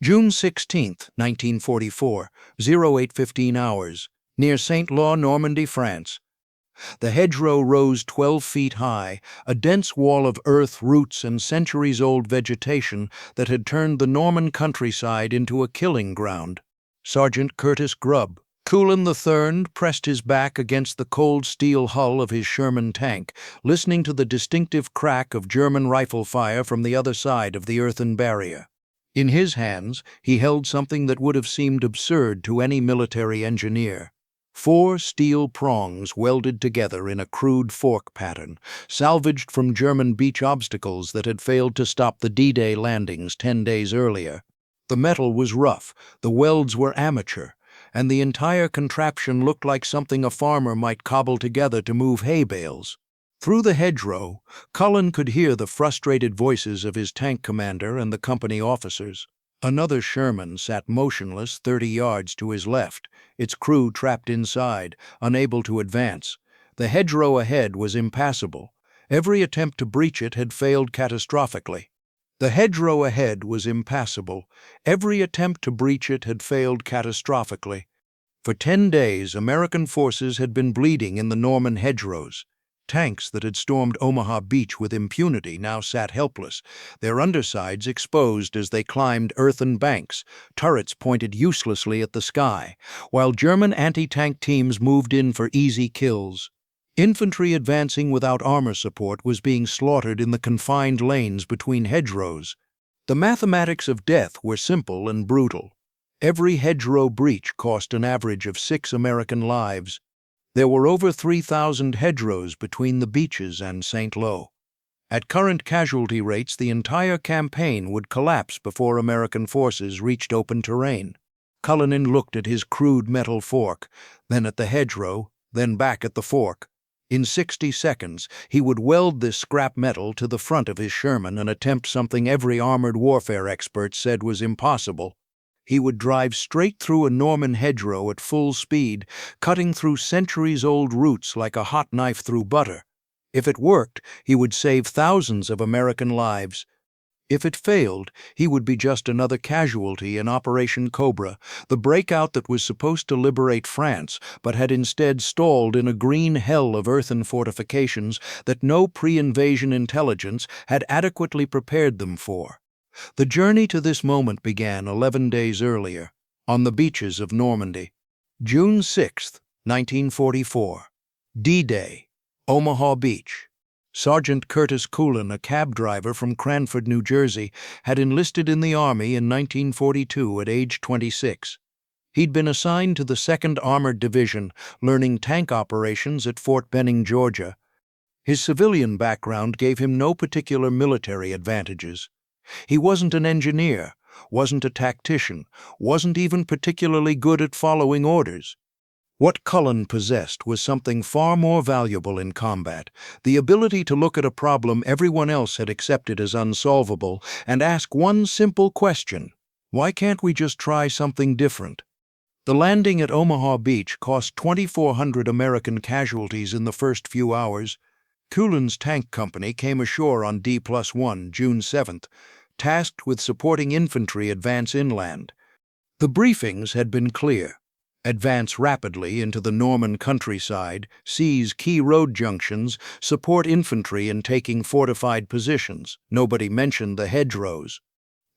June 16, 1944, 08:15 hours, near Saint-Lô, Normandy, France. The hedgerow rose 12 feet high, a dense wall of earth, roots, and centuries-old vegetation that had turned the Norman countryside into a killing ground. Sergeant Curtis Culin III pressed his back against the cold steel hull of his Sherman tank, listening to the distinctive crack of German rifle fire from the other side of the earthen barrier. In his hands, he held something that would have seemed absurd to any military engineer. 4 steel prongs welded together in a crude fork pattern, salvaged from German beach obstacles that had failed to stop the D-Day landings 10 days earlier. The metal was rough, the welds were amateur, and the entire contraption looked like something a farmer might cobble together to move hay bales. Through the hedgerow, Cullen could hear the frustrated voices of his tank commander and the company officers. Another Sherman sat motionless 30 yards to his left, its crew trapped inside, unable to advance. The hedgerow ahead was impassable. Every attempt to breach it had failed catastrophically. The hedgerow ahead was impassable. Every attempt to breach it had failed catastrophically. For 10 days, American forces had been bleeding in the Norman hedgerows. Tanks that had stormed Omaha Beach with impunity now sat helpless, their undersides exposed as they climbed earthen banks, turrets pointed uselessly at the sky, while German anti-tank teams moved in for easy kills. Infantry advancing without armor support was being slaughtered in the confined lanes between hedgerows. The mathematics of death were simple and brutal. Every hedgerow breach cost an average of 6 American lives. There were over 3,000 hedgerows between the beaches and Saint-Lô. At current casualty rates, the entire campaign would collapse before American forces reached open terrain. Cullinan looked at his crude metal fork, then at the hedgerow, then back at the fork. In 60 seconds, he would weld this scrap metal to the front of his Sherman and attempt something every armored warfare expert said was impossible. He would drive straight through a Norman hedgerow at full speed, cutting through centuries-old roots like a hot knife through butter. If it worked, he would save thousands of American lives. If it failed, he would be just another casualty in Operation Cobra, the breakout that was supposed to liberate France, but had instead stalled in a green hell of earthen fortifications that no pre-invasion intelligence had adequately prepared them for. The journey to this moment began 11 days earlier, on the beaches of Normandy. June 6, 1944. D-Day, Omaha Beach. Sergeant Curtis Culin, a cab driver from Cranford, New Jersey, had enlisted in the Army in 1942 at age 26. He'd been assigned to the 2nd Armored Division, learning tank operations at Fort Benning, Georgia. His civilian background gave him no particular military advantages. He wasn't an engineer, wasn't a tactician, wasn't even particularly good at following orders. What Cullen possessed was something far more valuable in combat, the ability to look at a problem everyone else had accepted as unsolvable and ask one simple question: why can't we just try something different? The landing at Omaha Beach cost 2,400 American casualties in the first few hours. Culin's tank company came ashore on D+1, June 7th, tasked with supporting infantry advance inland. The briefings had been clear. Advance rapidly into the Norman countryside, seize key road junctions, support infantry in taking fortified positions. Nobody mentioned the hedgerows.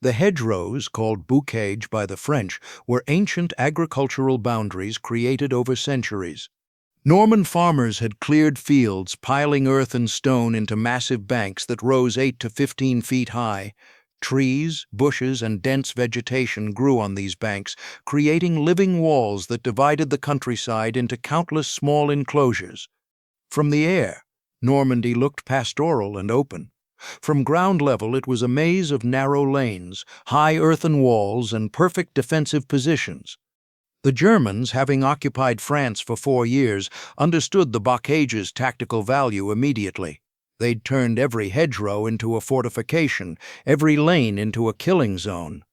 The hedgerows, called boucage by the French, were ancient agricultural boundaries created over centuries. Norman farmers had cleared fields, piling earth and stone into massive banks that rose 8 to 15 feet high. Trees, bushes, and dense vegetation grew on these banks, creating living walls that divided the countryside into countless small enclosures. From the air, Normandy looked pastoral and open. From ground level, it was a maze of narrow lanes, high earthen walls, and perfect defensive positions. The Germans, having occupied France for 4 years, understood the boccage's tactical value immediately. They'd turned every hedgerow into a fortification, every lane into a killing zone.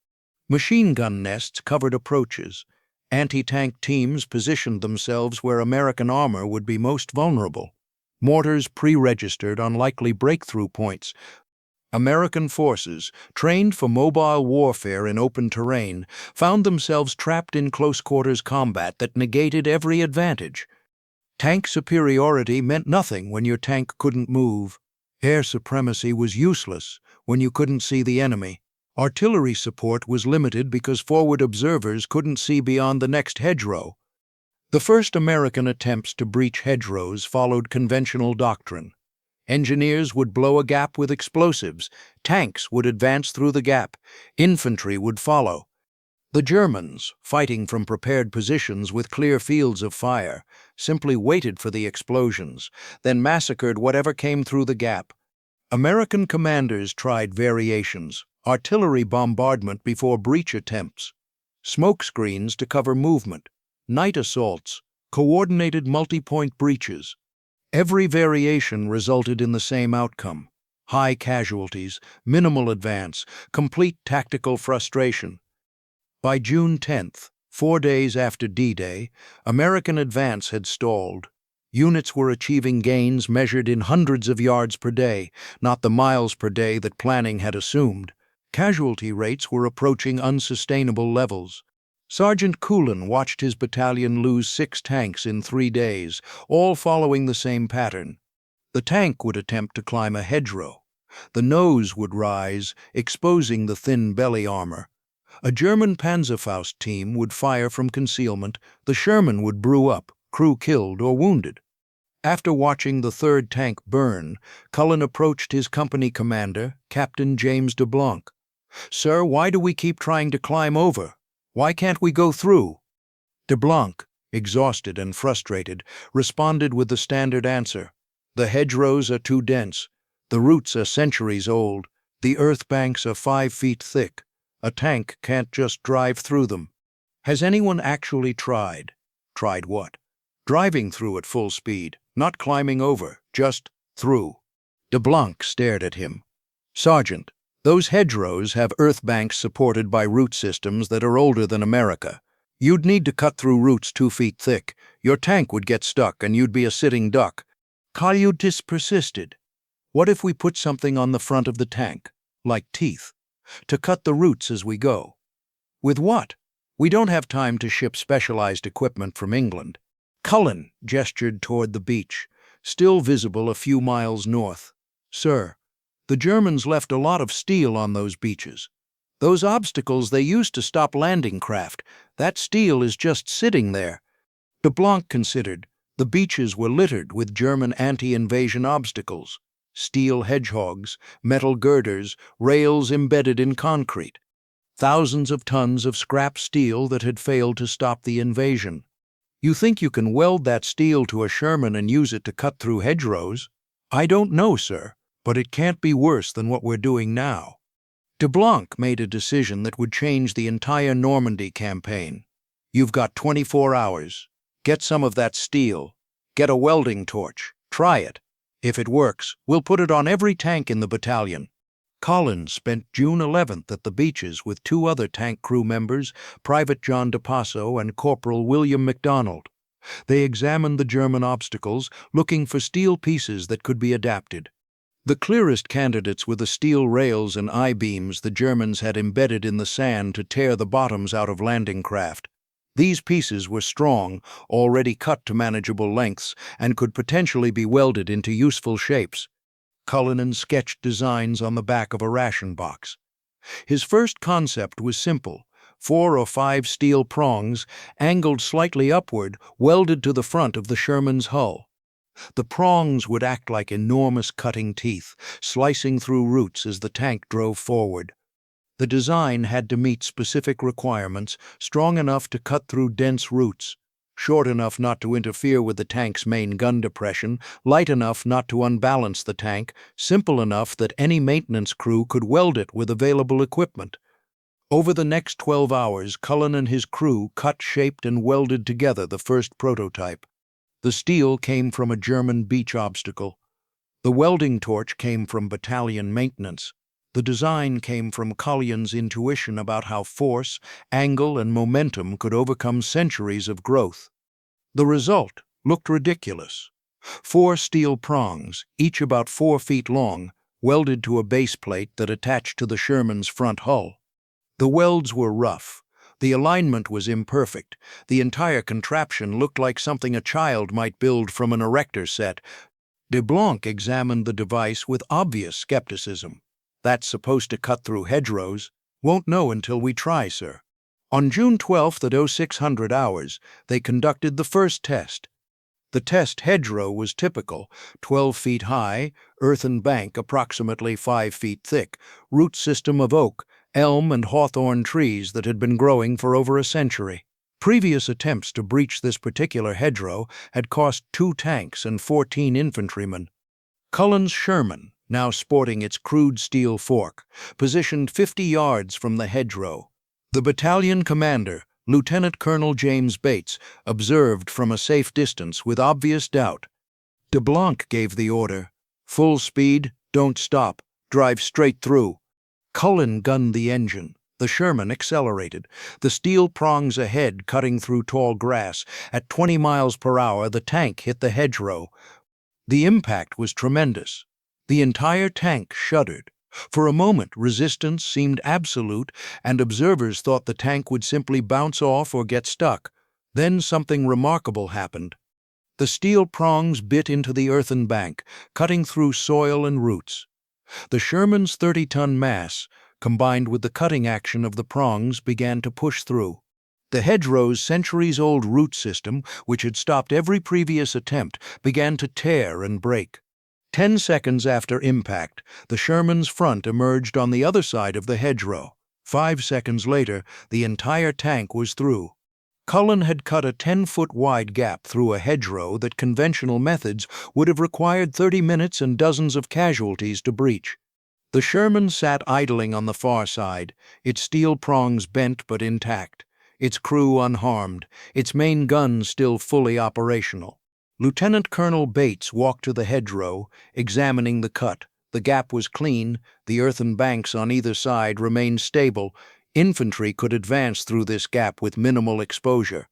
Machine gun nests covered approaches. Anti-tank teams positioned themselves where American armor would be most vulnerable. Mortars pre-registered on likely breakthrough points. American forces, trained for mobile warfare in open terrain, found themselves trapped in close-quarters combat that negated every advantage. Tank superiority meant nothing when your tank couldn't move. Air supremacy was useless when you couldn't see the enemy. Artillery support was limited because forward observers couldn't see beyond the next hedgerow. The first American attempts to breach hedgerows followed conventional doctrine. Engineers would blow a gap with explosives, tanks would advance through the gap, infantry would follow. The Germans, fighting from prepared positions with clear fields of fire, simply waited for the explosions, then massacred whatever came through the gap. American commanders tried variations: artillery bombardment before breach attempts, smoke screens to cover movement, night assaults, coordinated multi-point breaches. Every variation resulted in the same outcome: high casualties, minimal advance, complete tactical frustration. By June 10th, 4 days after D-Day, American advance had stalled. Units were achieving gains measured in hundreds of yards per day, not the miles per day that planning had assumed. Casualty rates were approaching unsustainable levels. Sergeant Culin watched his battalion lose 6 tanks in 3 days, all following the same pattern. The tank would attempt to climb a hedgerow. The nose would rise, exposing the thin belly armor. A German Panzerfaust team would fire from concealment, the Sherman would brew up, crew killed or wounded. After watching the 3rd tank burn, Cullen approached his company commander, Captain James de Blanc. "Sir, why do we keep trying to climb over? Why can't we go through?" De Blanc, exhausted and frustrated, responded with the standard answer: "The hedgerows are too dense. The roots are centuries old. The earth banks are 5 feet thick. A tank can't just drive through them." Has anyone actually tried? Tried what? Driving through at full speed, not climbing over, just through. De Blanc stared at him. "Sergeant, those hedgerows have earth banks supported by root systems that are older than America. You'd need to cut through roots 2 feet thick. Your tank would get stuck and you'd be a sitting duck." Casualty persisted. "What if we put something on the front of the tank, like teeth, to cut the roots as we go?" "With what? We don't have time to ship specialized equipment from England." Cullen gestured toward the beach, still visible a few miles north. "Sir, the Germans left a lot of steel on those beaches. Those obstacles they used to stop landing craft, that steel is just sitting there." De Blanc considered. The beaches were littered with German anti-invasion obstacles: steel hedgehogs, metal girders, rails embedded in concrete. Thousands of tons of scrap steel that had failed to stop the invasion. "You think you can weld that steel to a Sherman and use it to cut through hedgerows?" "I don't know, sir, but it can't be worse than what we're doing now." De Blanc made a decision that would change the entire Normandy campaign. "You've got 24 hours. Get some of that steel. Get a welding torch. Try it. If it works, we'll put it on every tank in the battalion." Collins spent June 11th at the beaches with 2 other tank crew members, Private John DePasso and Corporal William MacDonald. They examined the German obstacles, looking for steel pieces that could be adapted. The clearest candidates were the steel rails and I-beams the Germans had embedded in the sand to tear the bottoms out of landing craft. These pieces were strong, already cut to manageable lengths, and could potentially be welded into useful shapes. Cullinan sketched designs on the back of a ration box. His first concept was simple: 4 or 5 steel prongs, angled slightly upward, welded to the front of the Sherman's hull. The prongs would act like enormous cutting teeth, slicing through roots as the tank drove forward. The design had to meet specific requirements: strong enough to cut through dense roots, short enough not to interfere with the tank's main gun depression, light enough not to unbalance the tank, simple enough that any maintenance crew could weld it with available equipment. Over the next 12 hours, Cullen and his crew cut, shaped, and welded together the first prototype. The steel came from a German beach obstacle. The welding torch came from battalion maintenance. The design came from Cullen's intuition about how force, angle, and momentum could overcome centuries of growth. The result looked ridiculous. 4 steel prongs, each about 4 feet long, welded to a base plate that attached to the Sherman's front hull. The welds were rough. The alignment was imperfect. The entire contraption looked like something a child might build from an erector set. DeBlanc examined the device with obvious skepticism. "That's supposed to cut through hedgerows. Won't know until we try, sir." On June 12th at 0600 hours, they conducted the first test. The test hedgerow was typical: 12 feet high, earthen bank approximately 5 feet thick, root system of oak, elm and hawthorn trees that had been growing for over a century. Previous attempts to breach this particular hedgerow had cost 2 tanks and 14 infantrymen. Culin's Sherman, now sporting its crude steel fork, positioned 50 yards from the hedgerow. The battalion commander, Lieutenant Colonel James Bates, observed from a safe distance with obvious doubt. DeBlanc gave the order: "Full speed, don't stop, drive straight through." Culin gunned the engine. The Sherman accelerated, the steel prongs ahead cutting through tall grass. At 20 miles per hour, the tank hit the hedgerow. The impact was tremendous. The entire tank shuddered. For a moment, resistance seemed absolute, and observers thought the tank would simply bounce off or get stuck. Then something remarkable happened. The steel prongs bit into the earthen bank, cutting through soil and roots. The Sherman's 30-ton mass, combined with the cutting action of the prongs, began to push through. The hedgerow's centuries-old root system, which had stopped every previous attempt, began to tear and break. 10 seconds after impact, the Sherman's front emerged on the other side of the hedgerow. 5 seconds later, the entire tank was through. Culin had cut a 10-foot-wide gap through a hedgerow that conventional methods would have required 30 minutes and dozens of casualties to breach. The Sherman sat idling on the far side, its steel prongs bent but intact, its crew unharmed, its main guns still fully operational. Lieutenant Colonel Bates walked to the hedgerow, examining the cut. The gap was clean, the earthen banks on either side remained stable. Infantry could advance through this gap with minimal exposure.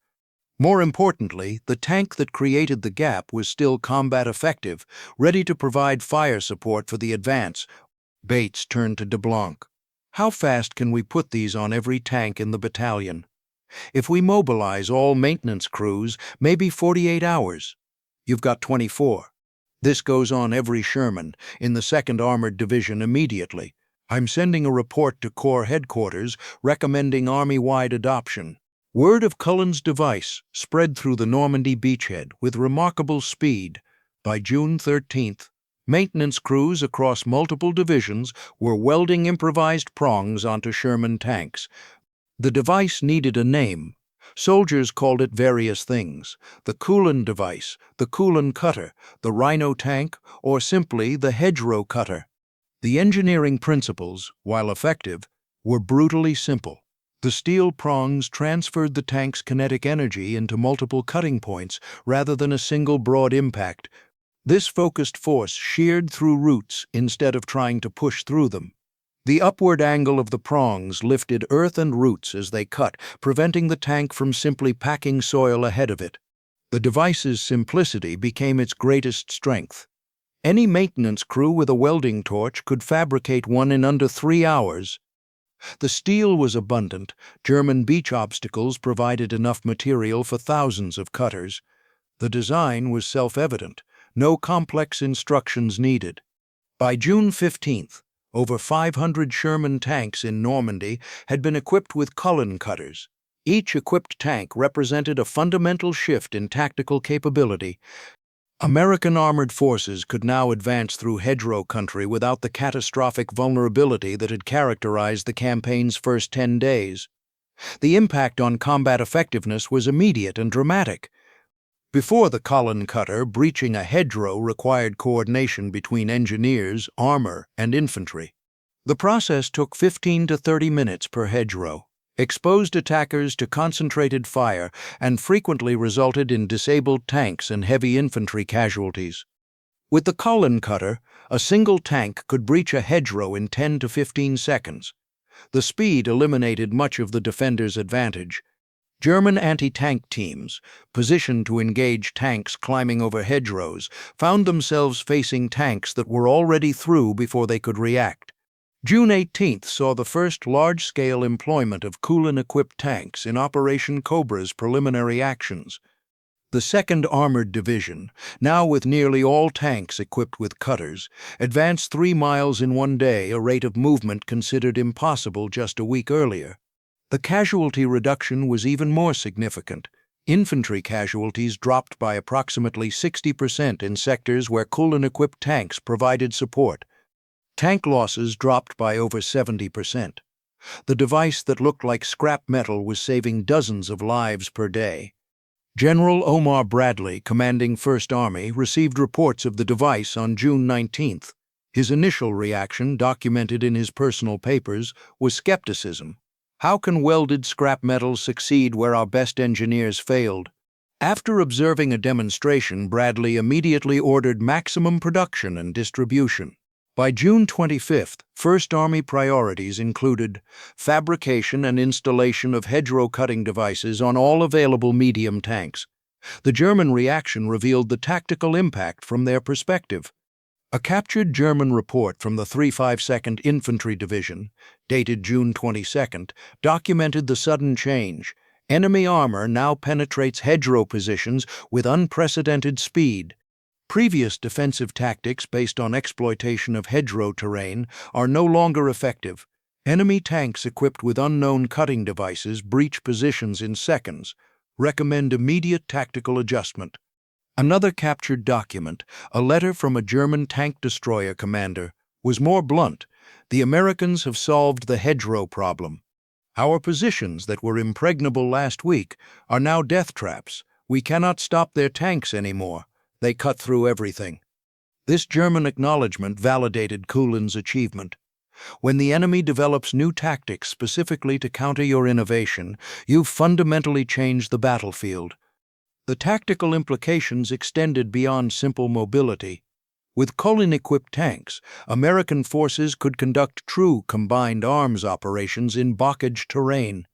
More importantly, the tank that created the gap was still combat effective, ready to provide fire support for the advance. Bates turned to DeBlanc. "How fast can we put these on every tank in the battalion?" "If we mobilize all maintenance crews, maybe 48 hours. You've got 24. This goes on every Sherman, in the 2nd Armored Division immediately. I'm sending a report to Corps Headquarters recommending Army-wide adoption." Word of Culin's device spread through the Normandy beachhead with remarkable speed. By June 13th, maintenance crews across multiple divisions were welding improvised prongs onto Sherman tanks. The device needed a name. Soldiers called it various things: the Culin device, the Culin cutter, the Rhino Tank, or simply the hedgerow cutter. The engineering principles, while effective, were brutally simple. The steel prongs transferred the tank's kinetic energy into multiple cutting points rather than a single broad impact. This focused force sheared through roots instead of trying to push through them. The upward angle of the prongs lifted earth and roots as they cut, preventing the tank from simply packing soil ahead of it. The device's simplicity became its greatest strength. Any maintenance crew with a welding torch could fabricate one in under 3 hours. The steel was abundant. German beach obstacles provided enough material for thousands of cutters. The design was self-evident. No complex instructions needed. By June 15th, over 500 Sherman tanks in Normandy had been equipped with Culin cutters. Each equipped tank represented a fundamental shift in tactical capability. American armored forces could now advance through hedgerow country without the catastrophic vulnerability that had characterized the campaign's first 10 days. The impact on combat effectiveness was immediate and dramatic. Before the Culin cutter, breaching a hedgerow required coordination between engineers, armor, and infantry. The process took 15 to 30 minutes per hedgerow, exposed attackers to concentrated fire, and frequently resulted in disabled tanks and heavy infantry casualties. With the Culin cutter, a single tank could breach a hedgerow in 10 to 15 seconds. The speed eliminated much of the defender's advantage. German anti-tank teams, positioned to engage tanks climbing over hedgerows, found themselves facing tanks that were already through before they could react. June 18th saw the first large-scale employment of Culin-equipped tanks in Operation Cobra's preliminary actions. The 2nd Armored Division, now with nearly all tanks equipped with cutters, advanced 3 miles in one day, a rate of movement considered impossible just a week earlier. The casualty reduction was even more significant. Infantry casualties dropped by approximately 60% in sectors where Culin-equipped tanks provided support. Tank losses dropped by over 70%. The device that looked like scrap metal was saving dozens of lives per day. General Omar Bradley, commanding 1st Army, received reports of the device on June 19th. His initial reaction, documented in his personal papers, was skepticism. How can welded scrap metal succeed where our best engineers failed? After observing a demonstration, Bradley immediately ordered maximum production and distribution. By June 25th, 1st Army priorities included fabrication and installation of hedgerow cutting devices on all available medium tanks. The German reaction revealed the tactical impact from their perspective. A captured German report from the 352nd Infantry Division, dated June 22nd, documented the sudden change. Enemy armor now penetrates hedgerow positions with unprecedented speed. Previous defensive tactics based on exploitation of hedgerow terrain are no longer effective. Enemy tanks equipped with unknown cutting devices breach positions in seconds. Recommend immediate tactical adjustment. Another captured document, a letter from a German tank destroyer commander, was more blunt. The Americans have solved the hedgerow problem. Our positions that were impregnable last week are now death traps. We cannot stop their tanks anymore. They cut through everything. This German acknowledgement validated Culin's achievement. When the enemy develops new tactics specifically to counter your innovation, you've fundamentally changed the battlefield. The tactical implications extended beyond simple mobility. With Culin-equipped tanks, American forces could conduct true combined arms operations in blockage terrain.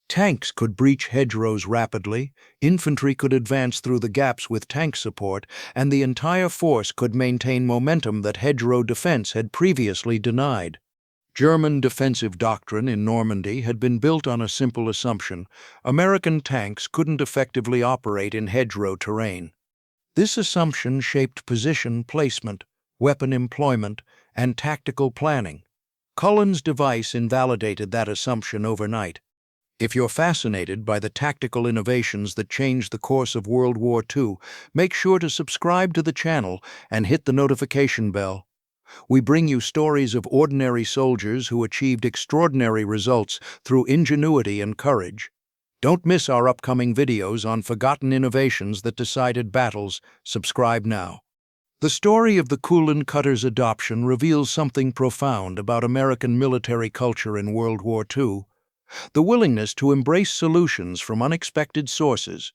Tanks could breach hedgerows rapidly, infantry could advance through the gaps with tank support, and the entire force could maintain momentum that hedgerow defense had previously denied. German defensive doctrine in Normandy had been built on a simple assumption: American tanks couldn't effectively operate in hedgerow terrain. This assumption shaped position placement, weapon employment, and tactical planning. Culin's device invalidated that assumption overnight. If you're fascinated by the tactical innovations that changed the course of World War II, make sure to subscribe to the channel and hit the notification bell. We bring you stories of ordinary soldiers who achieved extraordinary results through ingenuity and courage. Don't miss our upcoming videos on forgotten innovations that decided battles. Subscribe now. The story of the Culin cutter's adoption reveals something profound about American military culture in World War II. The willingness to embrace solutions from unexpected sources.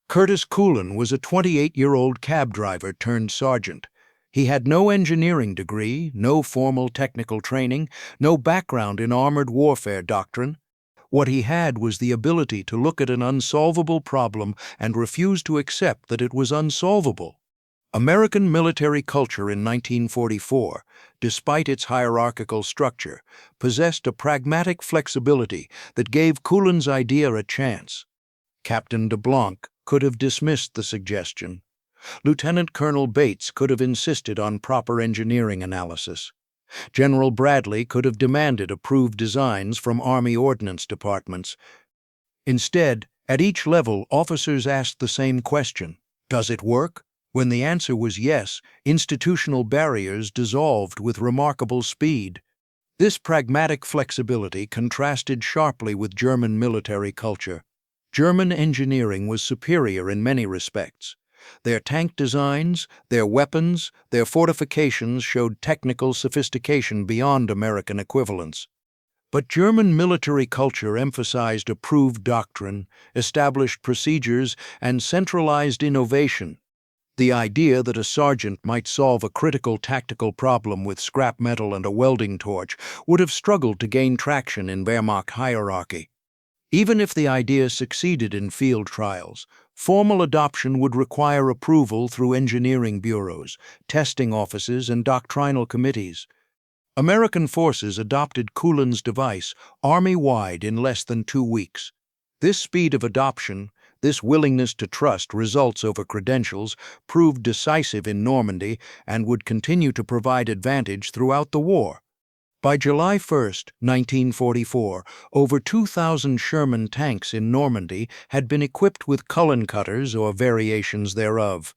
Curtis Culin was a 28-year-old cab driver turned sergeant. He had no engineering degree, no formal technical training, no background in armored warfare doctrine. What he had was the ability to look at an unsolvable problem and refuse to accept that it was unsolvable. American military culture in 1944, despite its hierarchical structure, possessed a pragmatic flexibility that gave Culin's idea a chance. Captain DeBlanc could have dismissed the suggestion. Lieutenant Colonel Bates could have insisted on proper engineering analysis. General Bradley could have demanded approved designs from Army Ordnance departments. Instead, at each level, officers asked the same question: does it work? When the answer was yes, institutional barriers dissolved with remarkable speed. This pragmatic flexibility contrasted sharply with German military culture. German engineering was superior in many respects. Their tank designs, their weapons, their fortifications showed technical sophistication beyond American equivalents. But German military culture emphasized approved doctrine, established procedures, and centralized innovation. The idea that a sergeant might solve a critical tactical problem with scrap metal and a welding torch would have struggled to gain traction in Wehrmacht hierarchy. Even if the idea succeeded in field trials, formal adoption would require approval through engineering bureaus, testing offices, and doctrinal committees. American forces adopted Culin's device Army-wide in less than 2 weeks. This speed of adoption, this willingness to trust results over credentials, proved decisive in Normandy and would continue to provide advantage throughout the war. By July 1, 1944, over 2,000 Sherman tanks in Normandy had been equipped with Culin cutters or variations thereof.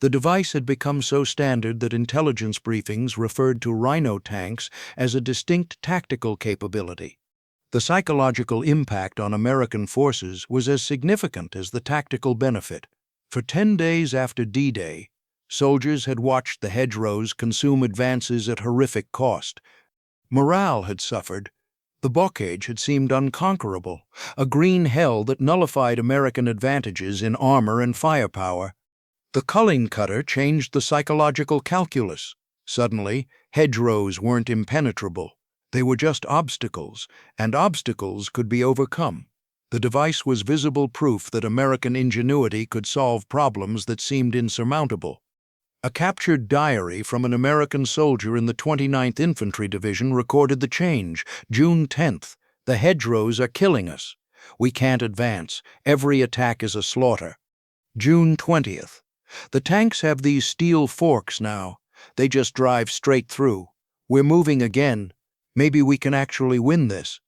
The device had become so standard that intelligence briefings referred to Rhino tanks as a distinct tactical capability. The psychological impact on American forces was as significant as the tactical benefit. For 10 days after D-Day, soldiers had watched the hedgerows consume advances at horrific cost. Morale had suffered. The blockade had seemed unconquerable, a green hell that nullified American advantages in armor and firepower. The Culin cutter changed the psychological calculus. Suddenly, hedgerows weren't impenetrable. They were just obstacles, and obstacles could be overcome. The device was visible proof that American ingenuity could solve problems that seemed insurmountable. A captured diary from an American soldier in the 29th Infantry Division recorded the change. June 10th, "The hedgerows are killing us. We can't advance. Every attack is a slaughter." June 20th, "The tanks have these steel forks now. They just drive straight through. We're moving again. Maybe we can actually win this."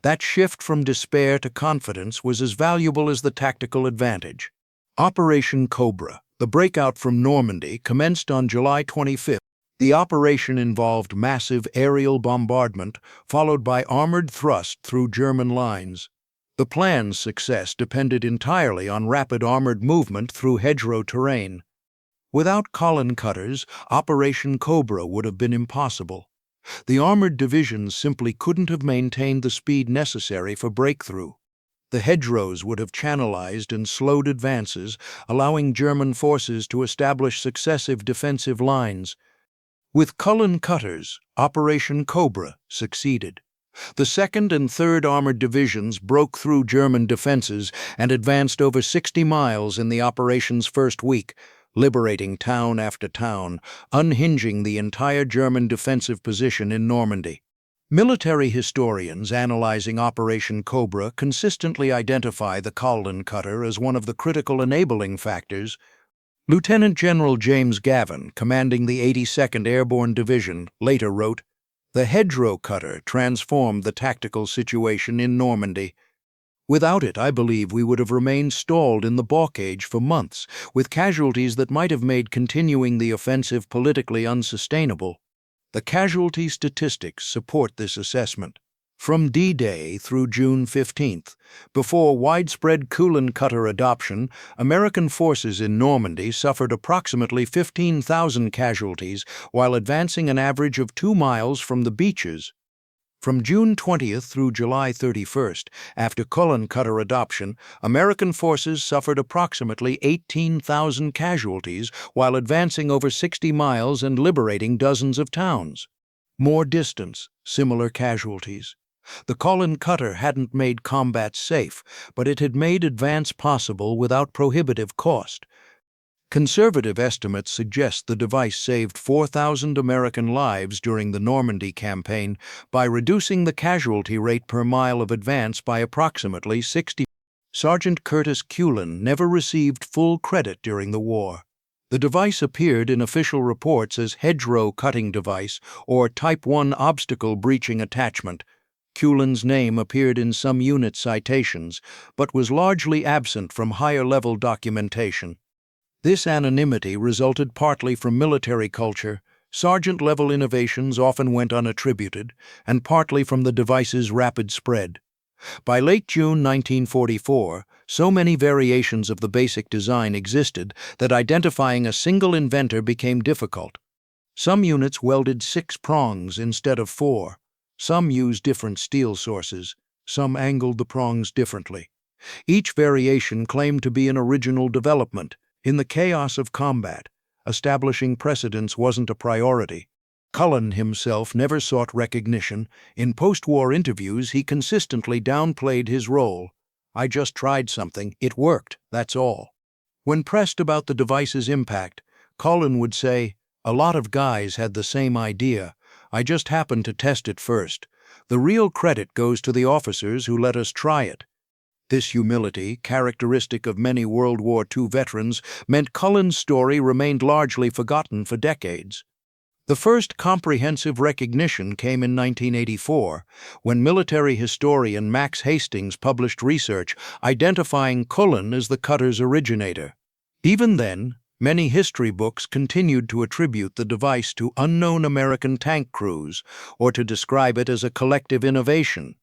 That shift from despair to confidence was as valuable as the tactical advantage. Operation Cobra, the breakout from Normandy, commenced on July 25th. The operation involved massive aerial bombardment, followed by armored thrust through German lines. The plan's success depended entirely on rapid armored movement through hedgerow terrain. Without Culin cutters, Operation Cobra would have been impossible. The armored divisions simply couldn't have maintained the speed necessary for breakthrough. The hedgerows would have channelized and slowed advances, allowing German forces to establish successive defensive lines. With Culin cutters, Operation Cobra succeeded. The 2nd and 3rd Armored Divisions broke through German defenses and advanced over 60 miles in the operation's first week, liberating town after town, unhinging the entire German defensive position in Normandy. Military historians analyzing Operation Cobra consistently identify the Culin cutter as one of the critical enabling factors. Lieutenant General James Gavin, commanding the 82nd Airborne Division, later wrote, "The hedgerow cutter transformed the tactical situation in Normandy. Without it, I believe we would have remained stalled in the blockade for months, with casualties that might have made continuing the offensive politically unsustainable." The casualty statistics support this assessment. From D-Day through June 15th, before widespread Culin cutter adoption, American forces in Normandy suffered approximately 15,000 casualties while advancing an average of 2 miles from the beaches. From June 20th through July 31st, after Culin cutter adoption, American forces suffered approximately 18,000 casualties while advancing over 60 miles and liberating dozens of towns. More distance, similar casualties. The Culin cutter hadn't made combat safe, but it had made advance possible without prohibitive cost. Conservative estimates suggest the device saved 4,000 American lives during the Normandy campaign by reducing the casualty rate per mile of advance by approximately 60%. Sergeant Curtis Culin never received full credit during the war. The device appeared in official reports as hedgerow cutting device or Type 1 obstacle breaching attachment. Culin's name appeared in some unit citations, but was largely absent from higher-level documentation. This anonymity resulted partly from military culture, sergeant-level innovations often went unattributed, and partly from the device's rapid spread. By late June 1944, so many variations of the basic design existed that identifying a single inventor became difficult. Some units welded 6 prongs instead of 4. Some used different steel sources. Some angled the prongs differently. Each variation claimed to be an original development. In the chaos of combat, establishing precedents wasn't a priority. Cullen himself never sought recognition. In post-war interviews, he consistently downplayed his role. "I just tried something. It worked. That's all." When pressed about the device's impact, Cullen would say, "A lot of guys had the same idea. I just happened to test it first. The real credit goes to the officers who let us try it." This humility, characteristic of many World War II veterans, meant Cullen's story remained largely forgotten for decades. The first comprehensive recognition came in 1984, when military historian Max Hastings published research identifying Culin as the cutter's originator. Even then, many history books continued to attribute the device to unknown American tank crews, or to describe it as a collective innovation.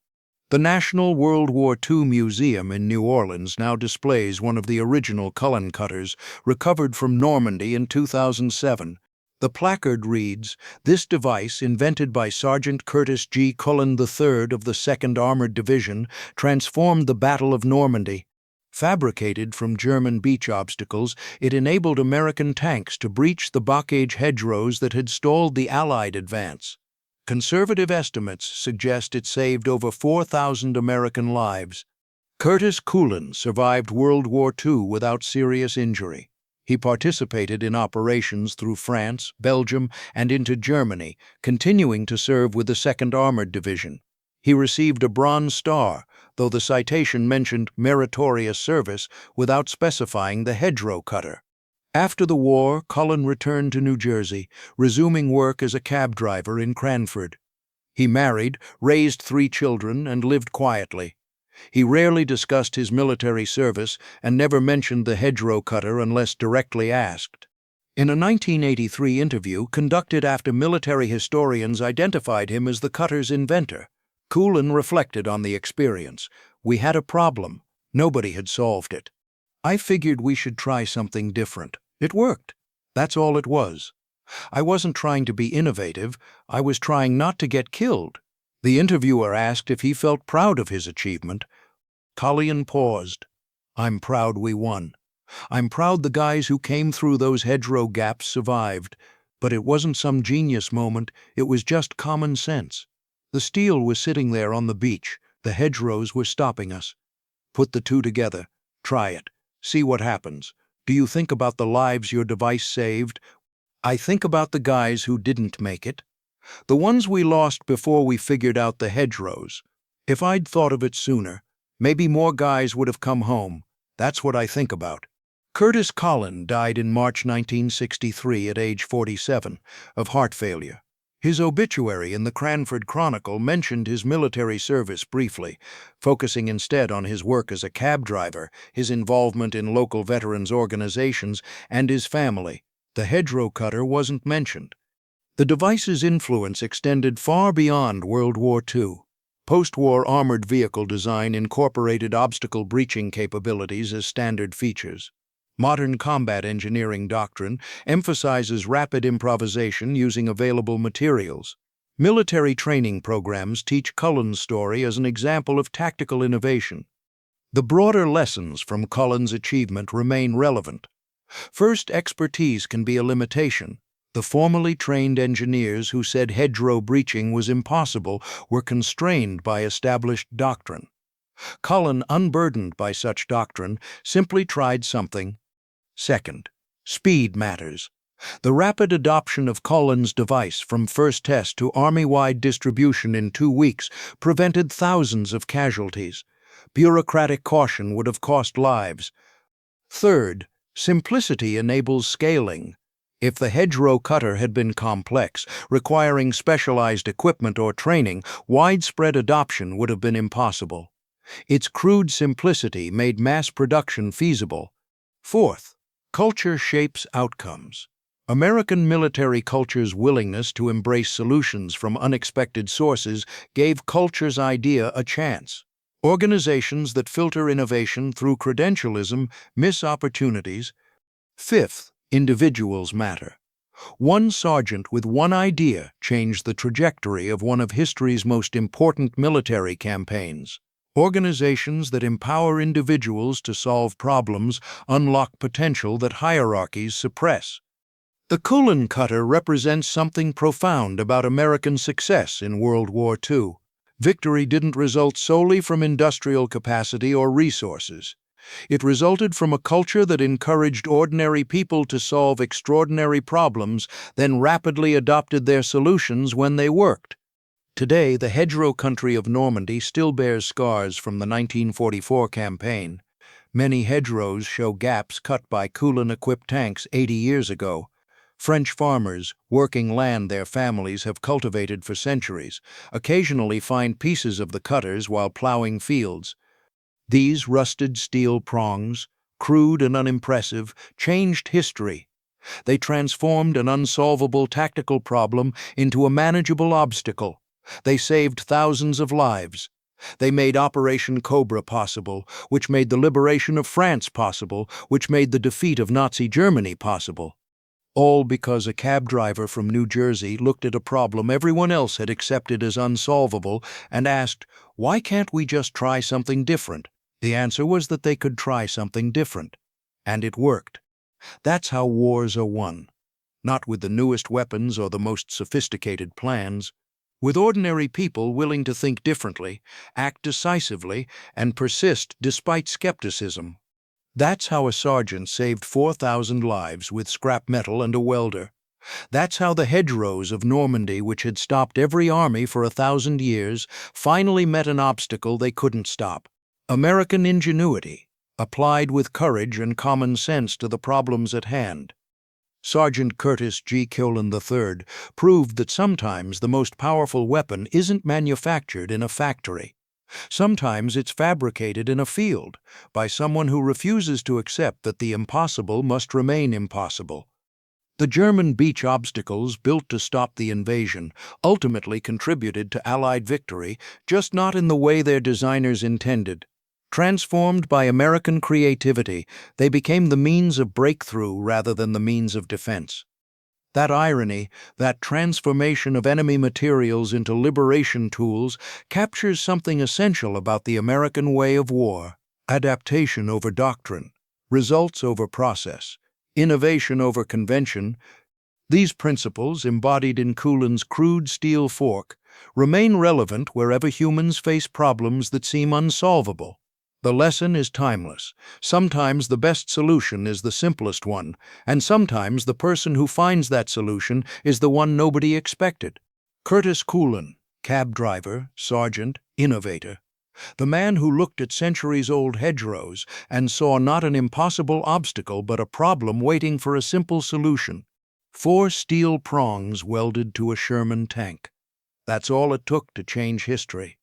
The National World War II Museum in New Orleans now displays one of the original Cullen cutters, recovered from Normandy in 2007. The placard reads, "This device, invented by Sergeant Curtis Culin III of the 2nd Armored Division, transformed the Battle of Normandy. Fabricated from German beach obstacles, it enabled American tanks to breach the blockade hedgerows that had stalled the Allied advance. Conservative estimates suggest it saved over 4,000 American lives." Curtis Culin survived World War II without serious injury. He participated in operations through France, Belgium, and into Germany, continuing to serve with the 2nd Armored Division. He received a Bronze Star, though the citation mentioned meritorious service without specifying the hedgerow cutter. After the war, Cullen returned to New Jersey, resuming work as a cab driver in Cranford. He married, raised 3 children, and lived quietly. He rarely discussed his military service and never mentioned the hedgerow cutter unless directly asked. In a 1983 interview conducted after military historians identified him as the cutter's inventor, Culin reflected on the experience. "We had a problem. Nobody had solved it. I figured we should try something different. It worked. That's all it was. I wasn't trying to be innovative. I was trying not to get killed." The interviewer asked if he felt proud of his achievement. Cullen paused. "I'm proud we won. I'm proud the guys who came through those hedgerow gaps survived. But it wasn't some genius moment, it was just common sense. The steel was sitting there on the beach. The hedgerows were stopping us. Put the two together. Try it. See what happens. Do you think about the lives your device saved? I think about the guys who didn't make it. The ones we lost before we figured out the hedgerows. If I'd thought of it sooner, maybe more guys would have come home. That's what I think about." Curtis Culin died in March 1963 at age 47 of heart failure. His obituary in the Cranford Chronicle mentioned his military service briefly, focusing instead on his work as a cab driver, his involvement in local veterans organizations, and his family. The hedgerow cutter wasn't mentioned. The device's influence extended far beyond World War II. Post-war armored vehicle design incorporated obstacle breaching capabilities as standard features. Modern combat engineering doctrine emphasizes rapid improvisation using available materials. Military training programs teach Cullen's story as an example of tactical innovation. The broader lessons from Cullen's achievement remain relevant. First, expertise can be a limitation. The formally trained engineers who said hedgerow breaching was impossible were constrained by established doctrine. Cullen, unburdened by such doctrine, simply tried something. Second, speed matters. The rapid adoption of Cullen's device from first test to Army-wide distribution in 2 weeks prevented thousands of casualties. Bureaucratic caution would have cost lives. Third, simplicity enables scaling. If the hedgerow cutter had been complex, requiring specialized equipment or training, widespread adoption would have been impossible. Its crude simplicity made mass production feasible. Fourth, culture shapes outcomes. American military culture's willingness to embrace solutions from unexpected sources gave culture's idea a chance. Organizations that filter innovation through credentialism miss opportunities. Fifth, individuals matter. One sergeant with one idea changed the trajectory of one of history's most important military campaigns. Organizations that empower individuals to solve problems unlock potential that hierarchies suppress. The Culin cutter represents something profound about American success in World War II. Victory didn't result solely from industrial capacity or resources. It resulted from a culture that encouraged ordinary people to solve extraordinary problems, then rapidly adopted their solutions when they worked. Today, the hedgerow country of Normandy still bears scars from the 1944 campaign. Many hedgerows show gaps cut by Culin-equipped tanks 80 years ago. French farmers, working land their families have cultivated for centuries, occasionally find pieces of the cutters while plowing fields. These rusted steel prongs, crude and unimpressive, changed history. They transformed an unsolvable tactical problem into a manageable obstacle. They saved thousands of lives. They made Operation Cobra possible, which made the liberation of France possible, which made the defeat of Nazi Germany possible. All because a cab driver from New Jersey looked at a problem everyone else had accepted as unsolvable and asked, "Why can't we just try something different?" The answer was that they could try something different. And it worked. That's how wars are won. Not with the newest weapons or the most sophisticated plans. With ordinary people willing to think differently, act decisively, and persist despite skepticism. That's how a sergeant saved 4,000 lives with scrap metal and a welder. That's how the hedgerows of Normandy, which had stopped every army for 1,000 years, finally met an obstacle they couldn't stop. American ingenuity, applied with courage and common sense to the problems at hand. Sergeant Curtis Culin III proved that sometimes the most powerful weapon isn't manufactured in a factory. Sometimes it's fabricated in a field by someone who refuses to accept that the impossible must remain impossible. The German beach obstacles built to stop the invasion ultimately contributed to Allied victory, just not in the way their designers intended. Transformed by American creativity, they became the means of breakthrough rather than the means of defense. That irony, that transformation of enemy materials into liberation tools, captures something essential about the American way of war. Adaptation over doctrine, results over process, innovation over convention. These principles, embodied in Culin's crude steel fork, remain relevant wherever humans face problems that seem unsolvable. The lesson is timeless. Sometimes the best solution is the simplest one, and sometimes the person who finds that solution is the one nobody expected. Curtis Culin, cab driver, sergeant, innovator. The man who looked at centuries-old hedgerows and saw not an impossible obstacle but a problem waiting for a simple solution. 4 steel prongs welded to a Sherman tank. That's all it took to change history.